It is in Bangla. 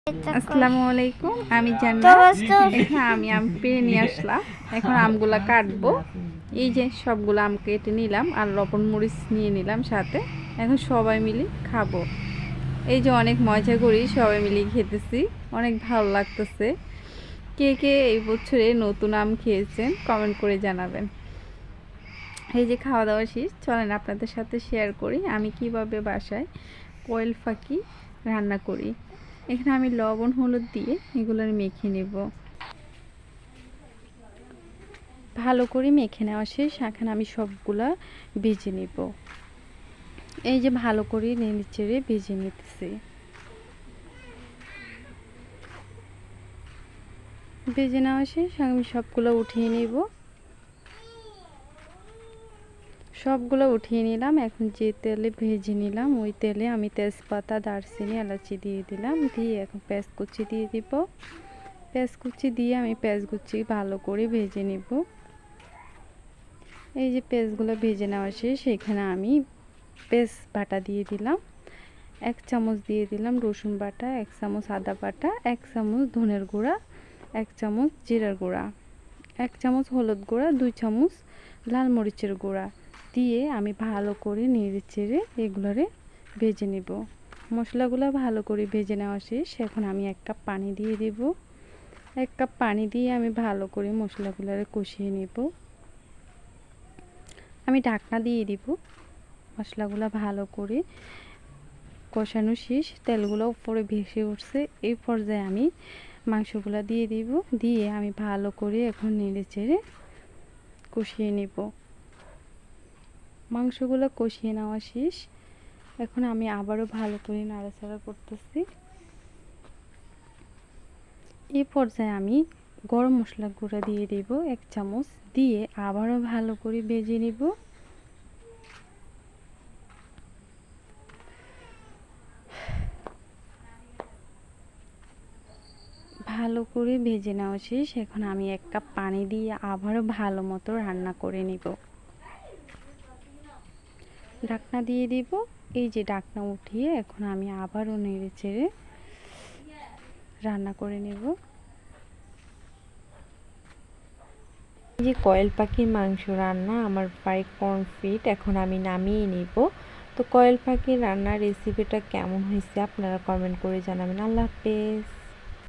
আসসালামু আলাইকুম। আমি জান্নাত। এখানে আমি আম পেড়ে নিয়ে আসলাম। এখন আমগুলা কাটবো। এই যে সবগুলো আম কেটে নিলাম আর লবণ মরিচ নিয়ে নিলাম সাথে। এখন সবাই মিলে খাবো। এই যে অনেক মজা করি সবাই মিলে খেতেছি, অনেক ভালো লাগতেছে। কে কে এই বছরে নতুন আম খেয়েছেন কমেন্ট করে জানাবেন। এই যে খাওয়া দাওয়া শেষ, চলেন আপনাদের সাথে শেয়ার করি আমি কিভাবে বাসায় কোয়েল পাখি রান্না করি। এখানে আমি লবণ হলুদ দিয়ে এগুলো মেখে নেব। ভালো করে মেখে নেওয়া শেষ, এখন আমি সবগুলা ভেজে নেব। এই যে ভালো করে নেড়ে চেড়ে ভেজে নিতেছি। ভেজে নেওয়া শেষ, আমি সবগুলো উঠিয়ে নেব। সবগুলো উঠিয়ে নিলাম। এখন যে তেলে ভেজে নিলাম ওই তেলে আমি তেজপাতা, দারচিনি, এলাচি দিয়ে দিলাম। দিয়ে এখন পেঁয়াজ কুচি দিয়ে দিব। পেঁয়াজ কুচি দিয়ে আমি পেঁয়াজ কুচি ভালো করে ভেজে নেব। এই যে পেঁয়াজগুলো ভেজে নেওয়া শেষ, এখানে আমি পেস্ট বাটা দিয়ে দিলাম। 1 চামচ দিয়ে দিলাম রসুন বাটা, 1 চামচ আদা বাটা, 1 চামচ ধনের গুঁড়া, 1 চামচ জিরার গুঁড়া, 1 চামচ হলুদ গুঁড়া, 2 চামচ লাল মরিচের গুঁড়া দিয়ে আমি ভালো করে নেড়ে চেড়ে এগুলোরে ভেজে নেব। মশলাগুলো ভালো করে ভেজে নেওয়া শেষ, এখন আমি 1 কাপ পানি দিয়ে দেব। 1 কাপ পানি দিয়ে আমি ভালো করে মশলাগুলোরে কষিয়ে নেব। আমি ঢাকনা দিয়ে দিব। মশলাগুলো ভালো করে কষানো শেষ, তেলগুলো উপরে ভেসে উঠছে। এই পর্যায়ে আমি মাংসগুলো দিয়ে দিব। দিয়ে আমি ভালো করে এখন নেড়ে চেড়ে কষিয়ে নেব। মাংসগুলো কষিয়ে নেওয়া শেষ, এখন আমি আবারও ভালো করে নাড়াচাড়া করতেছি। এই পর্যায়ে আমি গরম মশলা গুঁড়া দিয়ে দেব 1 চামচ, দিয়ে আবারও ভালো করে ভেজে নেব। ভালো করে ভেজে নেওয়া শেষ, এখন আমি 1 কাপ পানি দিয়ে আবারও ভালো মতো রান্না করে নিব। ঢাকনা দিয়ে দিব। এই যে ঢাকনা উঠিয়ে এখন আমি আবারও নেড়ে চেড়ে রান্না করে নেব। এই যে কয়েল পাখির মাংস রান্না আমার প্রায় কমপ্লিট, এখন আমি নামিয়ে নিব। তো কয়েল পাখির রান্নার রেসিপিটা কেমন হয়েছে আপনারা কমেন্ট করে জানাবেন। আল্লাহ হাফেজ।